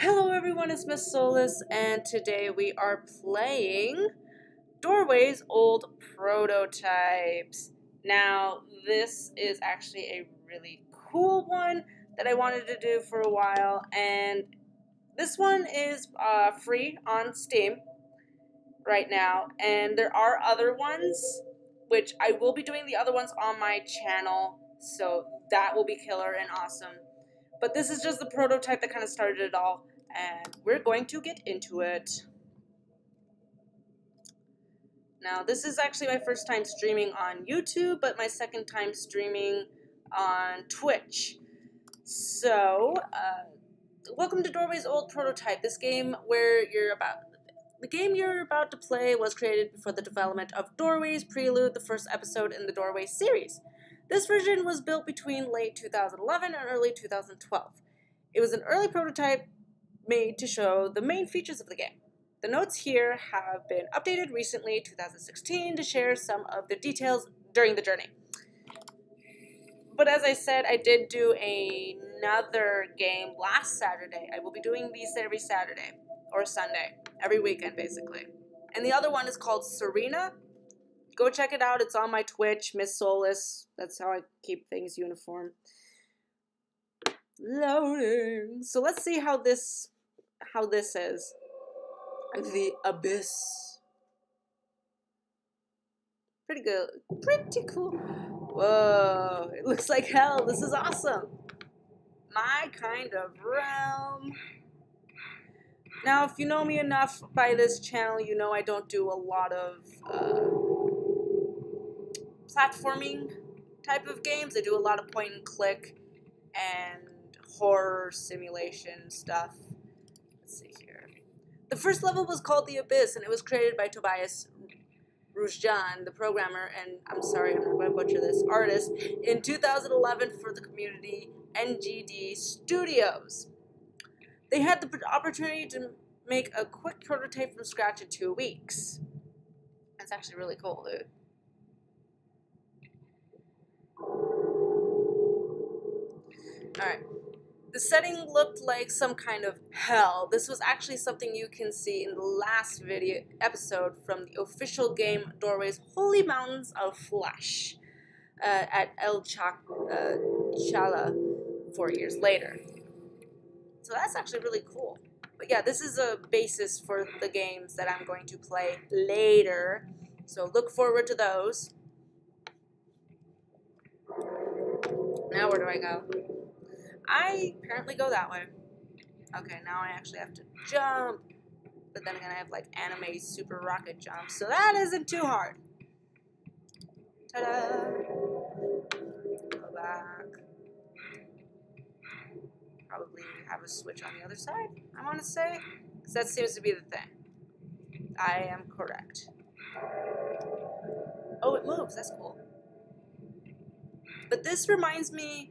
Hello everyone, it's MissSoulless, and today we are playing DoorWays Old Prototypes. Now, this is actually a really cool one that I wanted to do for a while, and this one is free on Steam right now, and there are other ones, which I will be doing the other ones on my channel, so that will be killer and awesome. But this is just the prototype that kind of started it all, and we're going to get into it. Now, this is actually my first time streaming on YouTube, but my second time streaming on Twitch. So, welcome to DoorWays Old Prototype. This game the game you're about to play was created before the development of DoorWays Prelude, the first episode in the DoorWays series. This version was built between late 2011 and early 2012. It was an early prototype made to show the main features of the game. The notes here have been updated recently, 2016, to share some of the details during the journey. But as I said, I did do another game last Saturday. I will be doing these every Saturday, or Sunday, every weekend basically. And the other one is called Serena. Go check it out. It's on my Twitch, MissSoulless. That's how I keep things uniform. Loading. So let's see how this is. The Abyss. Pretty good. Pretty cool. Whoa. It looks like hell. This is awesome. My kind of realm. Now, if you know me enough by this channel, you know I don't do a lot of platforming type of games. I do a lot of point and click and horror simulation stuff. Let's see here. The first level was called The Abyss, and it was created by Tobias Ruzjan, the programmer, and I'm sorry, I'm not going to butcher this, artist, in 2011 for the community NGD Studios. They had the opportunity to make a quick prototype from scratch in 2 weeks. That's actually really cool, dude. Alright. The setting looked like some kind of hell. This was actually something you can see in the last episode from the official game DoorWays Holy Mountains of Flesh at El Chala 4 years later. So that's actually really cool. But yeah, this is a basis for the games that I'm going to play later. So look forward to those. Now where do I go? I apparently go that way. Okay, now I actually have to jump. But then again, I have like anime super rocket jumps, so that isn't too hard. Ta-da! Go back. Probably have a switch on the other side, I want to say. Because that seems to be the thing. I am correct. Oh, it moves. That's cool. But this reminds me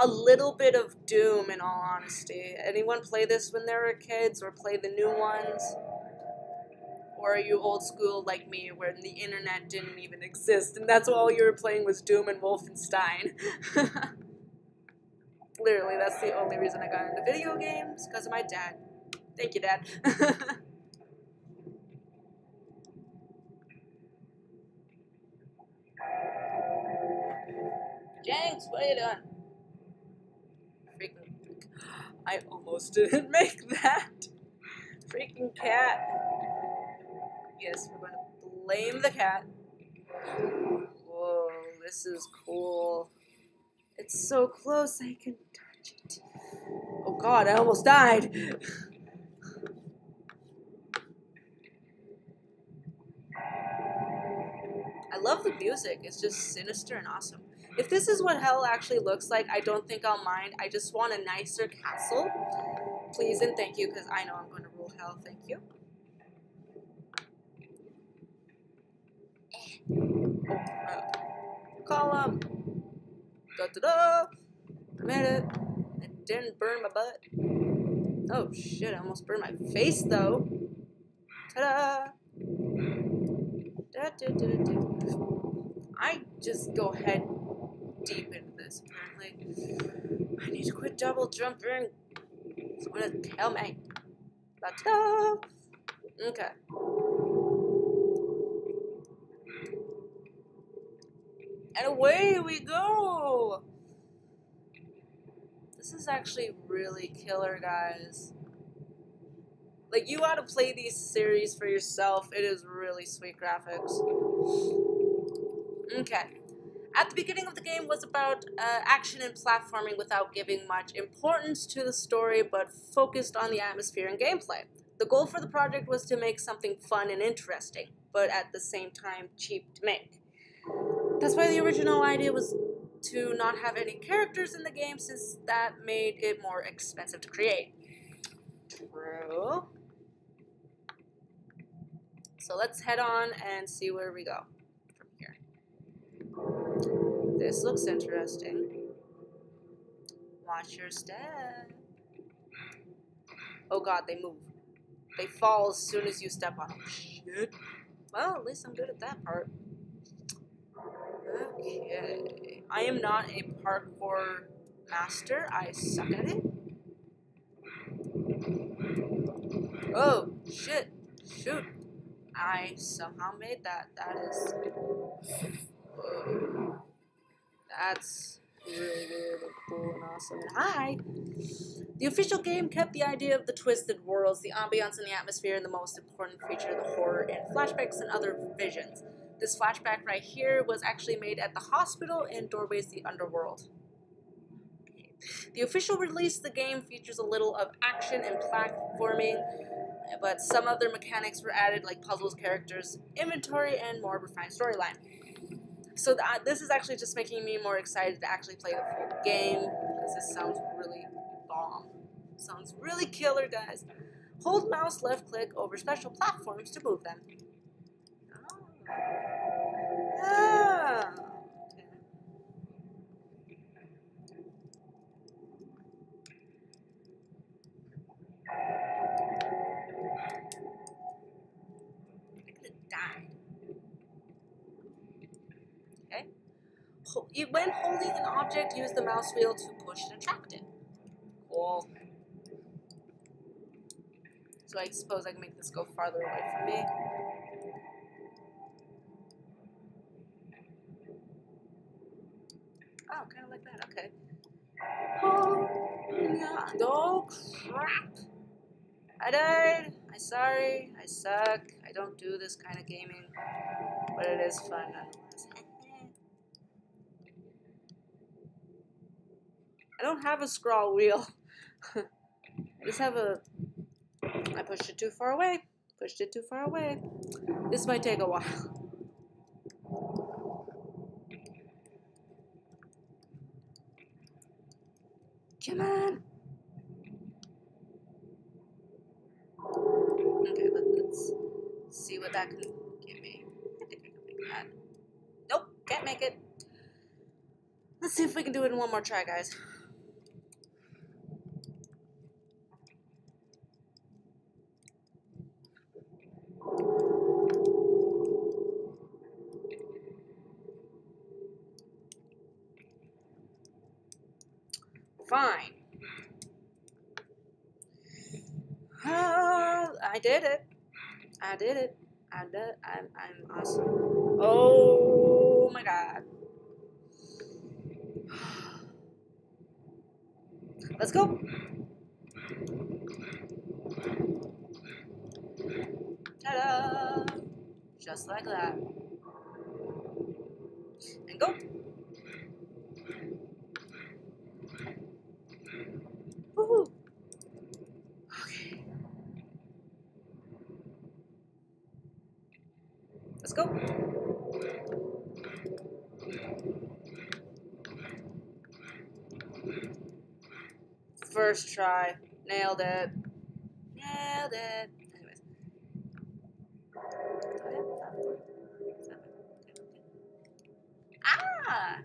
a little bit of Doom, in all honesty. Anyone play this when they were kids, or play the new ones? Or are you old school like me, where the internet didn't even exist, and that's all you were playing was Doom and Wolfenstein? Literally, that's the only reason I got into video games, because of my dad. Thank you, Dad. Jenks, what are you doing? Freaking, I almost didn't make that. Freaking cat. Yes, we're going to blame the cat. Whoa, this is cool. It's so close I can touch it. Oh god, I almost died. I love the music. It's just sinister and awesome. If this is what hell actually looks like, I don't think I'll mind. I just want a nicer castle. Please and thank you, because I know I'm going to rule hell. Thank you. Column. Da-da-da. I made it. It didn't burn my butt. Oh shit, I almost burned my face though. Ta-da! I just go head deep into this, apparently. I need to quit double jumping. Someone to kill me. Let's go. Okay. And away we go. This is actually really killer, guys. Like, you ought to play these series for yourself. It is really sweet graphics. Okay. At the beginning of the game was about action and platforming without giving much importance to the story, but focused on the atmosphere and gameplay. The goal for the project was to make something fun and interesting, but at the same time cheap to make. That's why the original idea was to not have any characters in the game, since that made it more expensive to create. True. So let's head on and see where we go from here. This looks interesting. Watch your step. Oh god, they move. They fall as soon as you step on them. Shit. Well, at least I'm good at that part. Okay. I am not a parkour master. I suck at it. Oh, shit. Shoot. I somehow made that. That is... Whoa. That's really, really cool and awesome. Hi! The official game kept the idea of the twisted worlds, the ambiance and the atmosphere, and the most important feature, the horror and flashbacks and other visions. This flashback right here was actually made at the hospital in DoorWays the Underworld. The official release of the game features a little of action and platforming, but some other mechanics were added, like puzzles, characters, inventory, and more refined storyline. So this is actually just making me more excited to actually play the full game, because this sounds really bomb. Sounds really killer, guys. Hold mouse left click over special platforms to move them. Oh. Ah. Okay. I could have died. Okay. When holding an object, use the mouse wheel to push and attract it. Cool. So I suppose I can make this go farther away from me. Oh, kind of like that. Okay. Oh, yeah. Oh, crap. I died. I'm sorry. I suck. I don't do this kind of gaming. But it is fun nonetheless. I don't have a scroll wheel. I just have a... I pushed it too far away. Pushed it too far away. This might take a while. Come on. Okay, let's see what that can give me. I think I can make that. Nope, can't make it. Let's see if we can do it in one more try, guys. Fine. I did it. I did it. I'm awesome. Oh my god. Let's go. Ta-da! Just like that. And go. Woohoo! Okay. Let's go. First try. Nailed it. Nailed it. Anyways. Ah!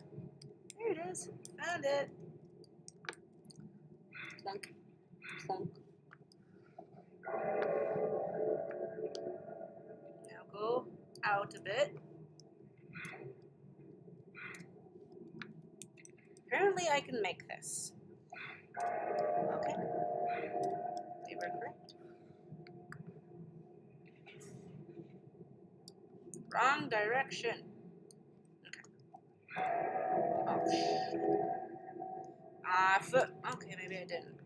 There it is. Found it. Plunk. Plunk. Now go out a bit. Apparently I can make this. Okay. Wrong direction. Okay. Oh, shit. Ah, foot. Okay, maybe I didn't.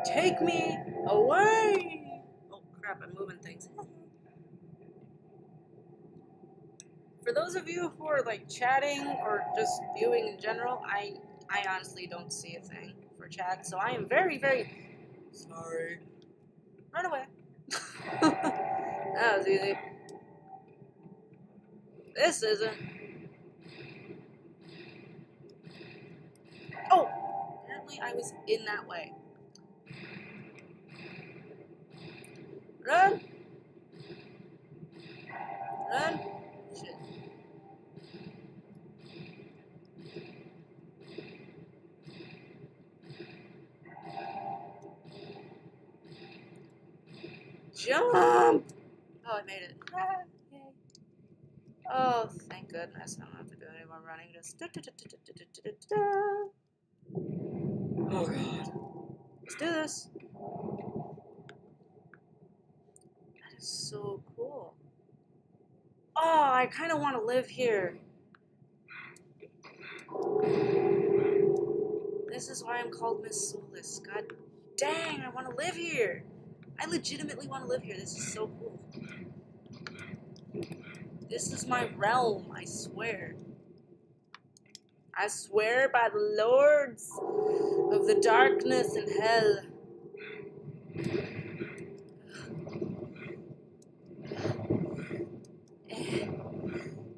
Take me away! Oh crap, I'm moving things. For those of you who are like chatting or just viewing in general, I honestly don't see a thing for chat, so I am very, very sorry. Run away. That was easy. This isn't. Oh! Apparently I was in that way. Run! Run! Shit. Jump! Oh, I made it. Ah, yay. Oh, thank goodness. I don't have to do any more running. Just Oh god. Let's do this. That is so cool. Oh, I kind of want to live here. This is why I'm called MissSoulless. God dang, I want to live here. I legitimately want to live here. This is so cool. This is my realm, I swear. I swear by the lords of the darkness and hell.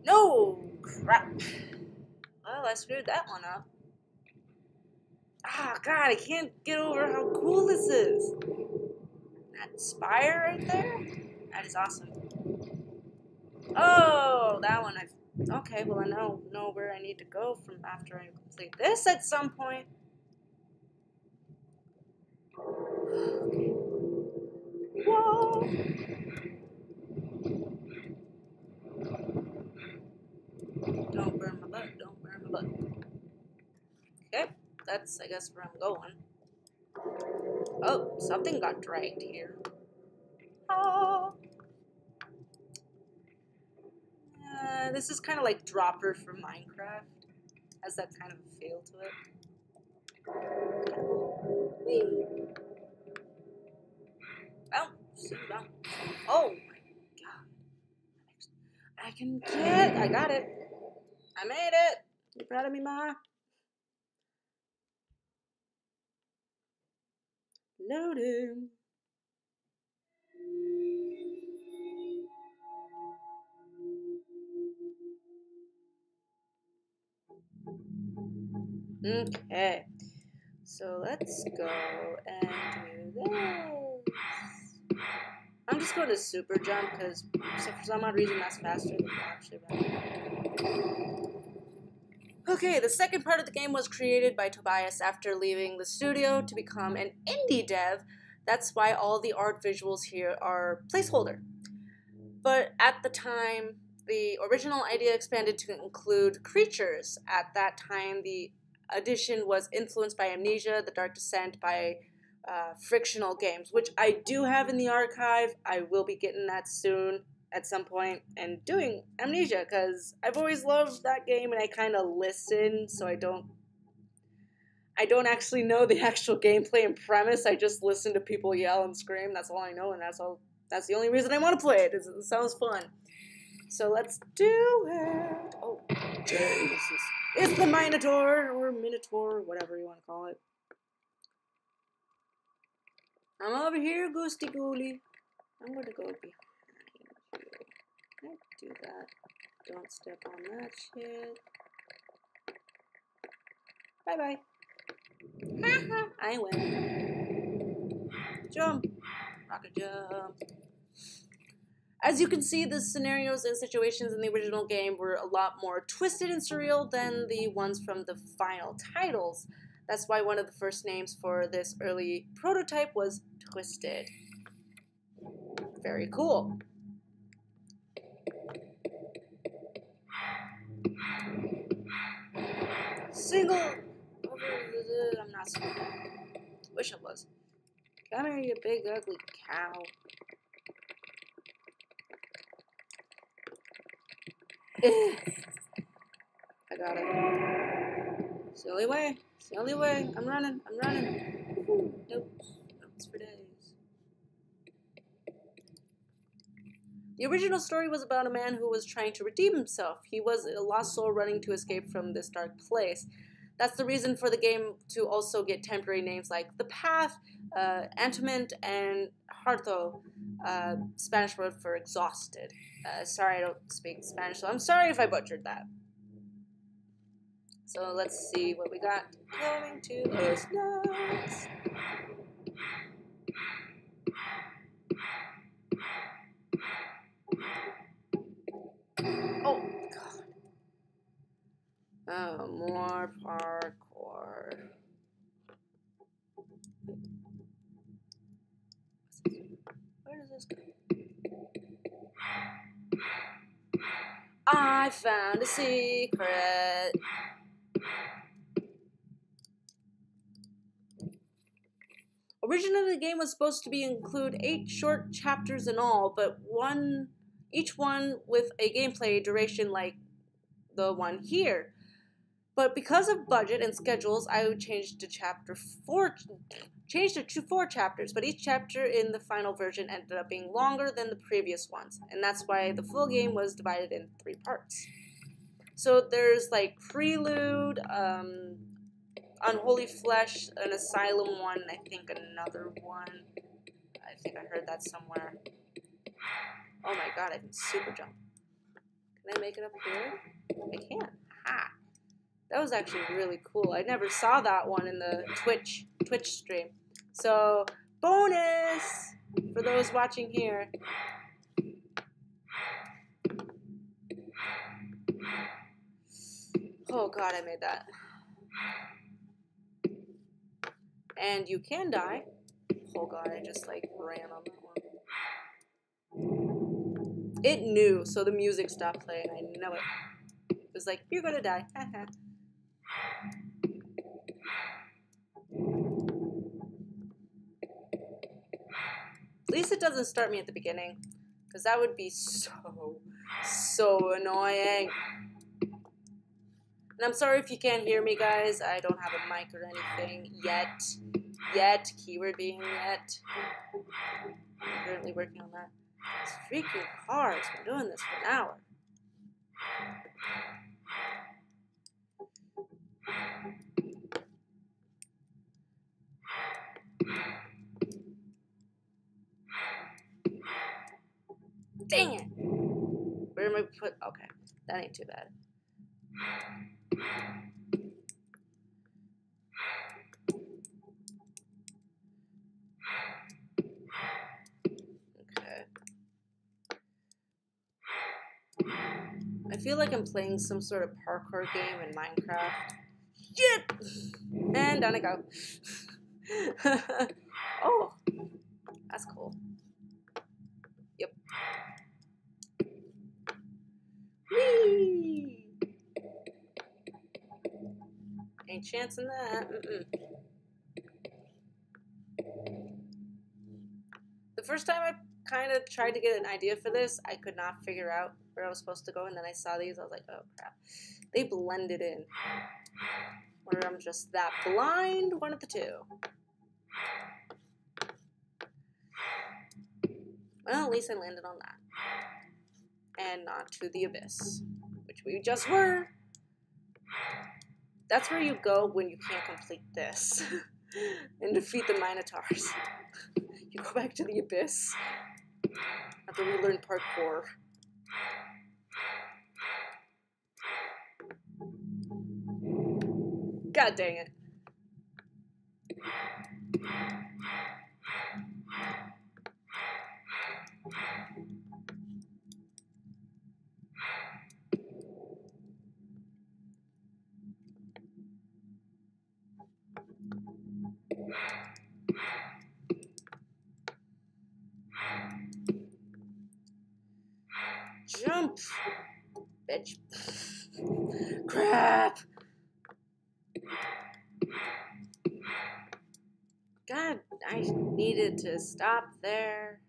No! Crap. Well, I screwed that one up. Ah, God, I can't get over how cool this is. That spire right there? That is awesome. Oh, that one okay, well I now know where I need to go from after I complete this at some point. Okay. Whoa! Don't burn my butt, don't burn my butt. Okay, that's I guess where I'm going. Oh, something got dragged here. Oh. This is kind of like Dropper from Minecraft. Has that kind of a feel to it. Whee! Bounce, bounce. Oh my god. I can get. I got it. I made it. You proud of me, Ma? Loading. Okay. So let's go and do this. I'm just going to super jump because for some odd reason that's faster than actually running. Okay, the second part of the game was created by Tobias after leaving the studio to become an indie dev. That's why all the art visuals here are placeholder. But at the time, the original idea expanded to include creatures. At that time, the addition was influenced by Amnesia, The Dark Descent, by frictional games, which I do have in the archive. I will be getting that soon at some point and doing Amnesia because I've always loved that game and I kind of listen, so I don't actually know the actual gameplay and premise. I just listen to people yell and scream. That's all I know, and that's the only reason I want to play it. It sounds fun. So let's do it. Oh, Jesus. It's the Minotaur, or Minotaur, whatever you want to call it. I'm over here, Ghosty Ghoulie. I'm going to go behind you. Can't do that. Don't step on that shit. Bye-bye. Haha, I win. Jump. Rocket jump. As you can see, the scenarios and situations in the original game were a lot more twisted and surreal than the ones from the final titles. That's why one of the first names for this early prototype was Twisted. Very cool. Single. I'm not single. Wish I was. Come here, you big ugly cow. I got it. It's the only way. It's the only way. I'm running. I'm running. Nope. Notes for days. The original story was about a man who was trying to redeem himself. He was a lost soul running to escape from this dark place. That's the reason for the game to also get temporary names like The Path, Antament, and Harto, Spanish word for exhausted. Sorry, I don't speak Spanish, so I'm sorry if I butchered that. So let's see what we got coming to us next. Oh, God. Oh, more parkour. Where does this go? I found a secret. Originally, the game was supposed to include 8 short chapters in all, but each one with a gameplay duration like the one here. But because of budget and schedules, I would change to to 4 chapters, but each chapter in the final version ended up being longer than the previous ones, and that's why the full game was divided in 3 parts. So there's like Prelude, Unholy Flesh, an Asylum one, I think another one. I think I heard that somewhere. Oh my god, I can super jump. Can I make it up here? I can. Ha! That was actually really cool. I never saw that one in the Twitch stream. So, bonus for those watching here. Oh god, I made that. And you can die. Oh god, I just like ran on that one. It knew, so the music stopped playing. I know it. It was like, you're gonna die. Haha. At least it doesn't start me at the beginning, because that would be so annoying. And I'm sorry if you can't hear me, guys. I don't have a mic or anything yet. Keyword being yet. I'm currently working on that. These freaking cars. We're doing this for an hour. Dang it! Where am I put? Okay, that ain't too bad. Okay. I feel like I'm playing some sort of parkour game in Minecraft. Shit! And down I go. Oh, that's cool. Yep. Whee! Ain't chancing that. The first time I kind of tried to get an idea for this, I could not figure out where I was supposed to go, and then I saw these, I was like, oh crap. They blended in. Or I'm just that blind, one of the two. Well, at least I landed on that. And not to the abyss, which we just were. That's where you go when you can't complete this and defeat the Minotaurs. You go back to the abyss after we learn parkour. God dang it. Jump, bitch. Crap. God I needed to stop there.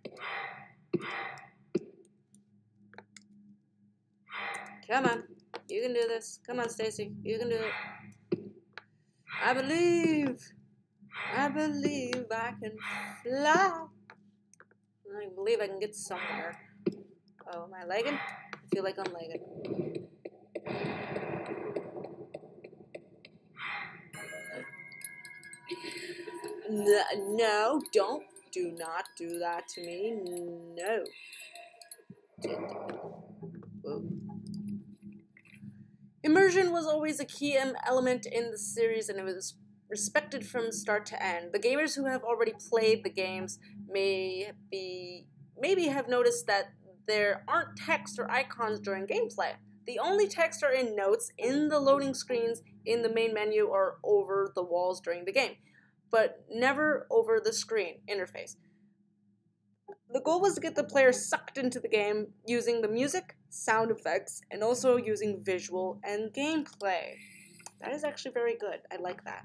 Come on. You can do this. Come on, Stacy. You can do it. I believe I can fly. I believe I can get somewhere. Oh, am I lagging? I feel like I'm lagging. No, do not do that to me. No. Whoa. Immersion was always a key element in the series, and it was respected from start to end. The gamers who have already played the games maybe have noticed that there aren't text or icons during gameplay. The only text are in notes, in the loading screens, in the main menu, or over the walls during the game, but never over the screen interface. The goal was to get the player sucked into the game using the music, sound effects, and also using visual and gameplay. That is actually very good. I like that.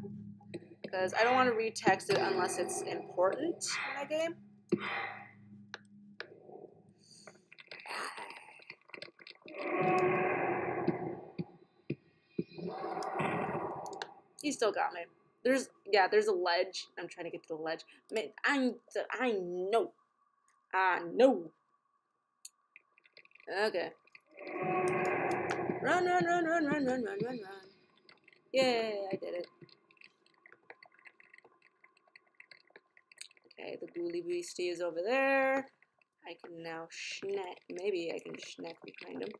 Because I don't want to read text it unless it's important in a game. He still got me. There's a ledge. I'm trying to get to the ledge. I know. Okay. Run. Yay, I did it. Okay, the ghoulie beastie is over there. I can now maybe I can snack behind him.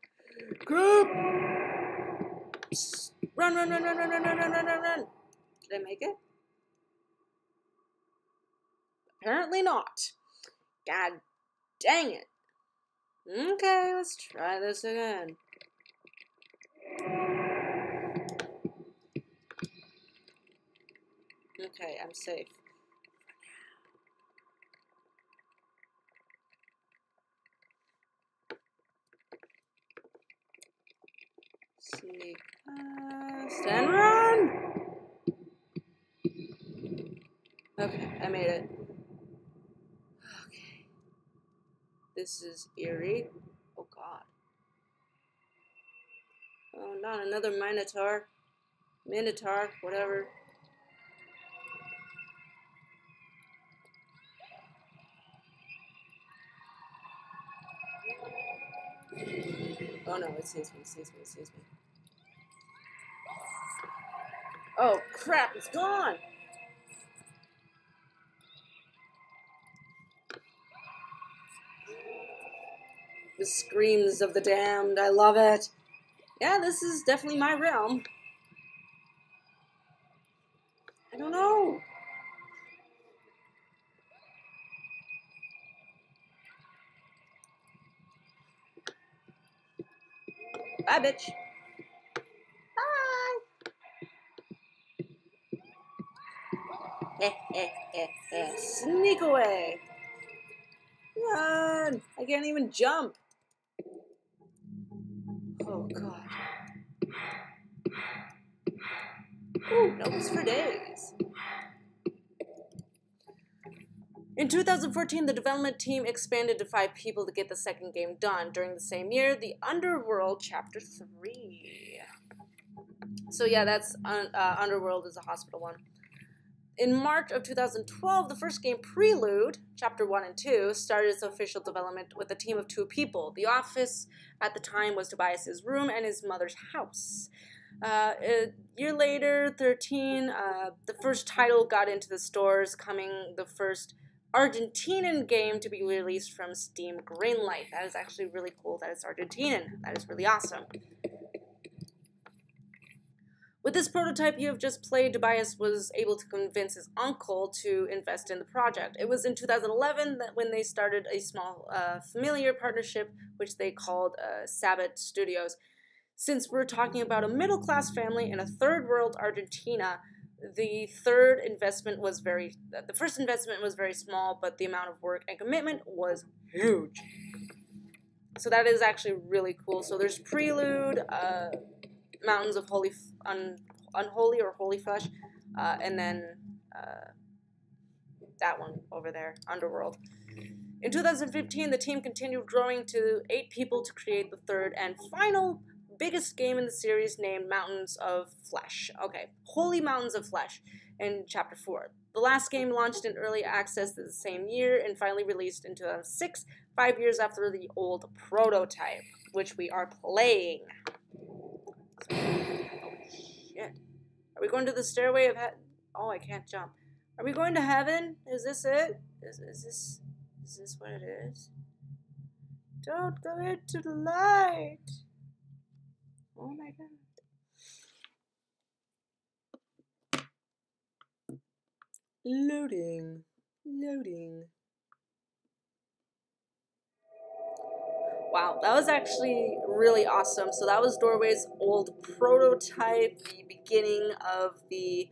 Grab! Run! Did I make it? Apparently not. God dang it. Okay, let's try this again. Okay, I'm safe. Sneak past and run! Okay, I made it. Okay. This is eerie. Oh god. Oh, not another Minotaur. Whatever. Oh no, it sees me. Oh crap, it's gone! The screams of the damned, I love it. Yeah, this is definitely my realm. I don't know. Bye, bitch. Bye. Sneak away. Run. I can't even jump. Oh, God. Ooh, notes for days. In 2014, the development team expanded to 5 people to get the second game done. During the same year, The Underworld Chapter 3. So yeah, that's Underworld is a hospital one. In March of 2012, the first game, Prelude, Chapter 1 and 2, started its official development with a team of 2 people. The office at the time was Tobias's room and his mother's house. A year later, 13, the first title got into the stores, coming the first Argentinian game to be released from Steam Greenlight. That is actually really cool that it's Argentinian. That is really awesome. With this prototype you have just played, Tobias was able to convince his uncle to invest in the project. It was in 2011 that when they started a small familiar partnership, which they called Sabbath Studios. Since we're talking about a middle-class family in a third-world Argentina, the first investment was very small, but the amount of work and commitment was huge. So that is actually really cool. So there's Prelude, Mountains of Unholy or Holy Flesh, and then that one over there, Underworld. In 2015, the team continued growing to 8 people to create the third and final biggest game in the series named Mountains of Flesh. Okay, Holy Mountains of Flesh in Chapter 4. The last game launched in early access the same year and finally released in 2006, 5 years after the old prototype, which we are playing. Oh, shit. Are we going to the stairway of heaven? Oh, I can't jump. Are we going to heaven? Is this it? Is this what it is? Don't go into the light. Oh my god. Loading. Wow, that was actually really awesome. So that was DoorWays' old prototype, the beginning of the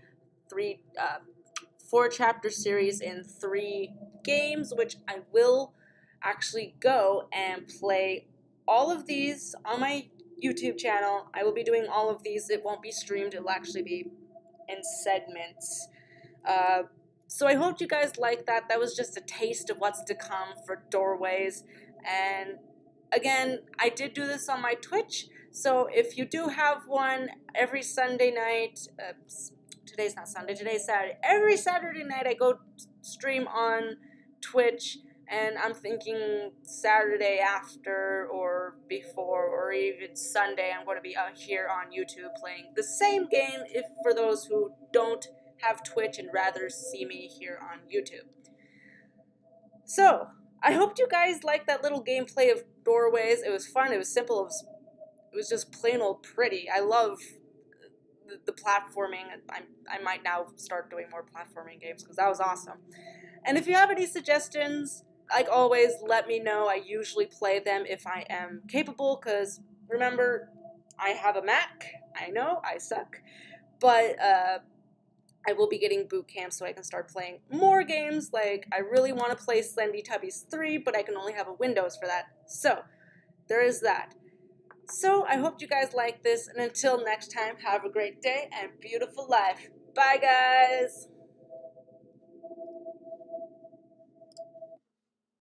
4-chapter series in 3 games, which I will actually go and play all of these on my YouTube channel. I will be doing all of these. It won't be streamed. It'll actually be in segments. So I hope you guys like that. That was just a taste of what's to come for DoorWays. And again, I did do this on my Twitch. So if you do have one every Sunday night, today's not Sunday, today's Saturday. Every Saturday night I go stream on Twitch, and I'm thinking Saturday after or before or even Sunday I'm going to be out here on YouTube playing the same game if for those who don't have Twitch and rather see me here on YouTube. So, I hope you guys liked that little gameplay of DoorWays. It was fun, it was simple, it was just plain old pretty. I love the platforming. I might now start doing more platforming games because that was awesome. And if you have any suggestions, like always, let me know. I usually play them if I am capable because, remember, I have a Mac. I know, I suck. But, I will be getting boot camp so I can start playing more games. Like, I really want to play Slendy Tubbies 3, but I can only have a Windows for that. So, there is that. So, I hope you guys like this, and until next time, have a great day and beautiful life. Bye, guys!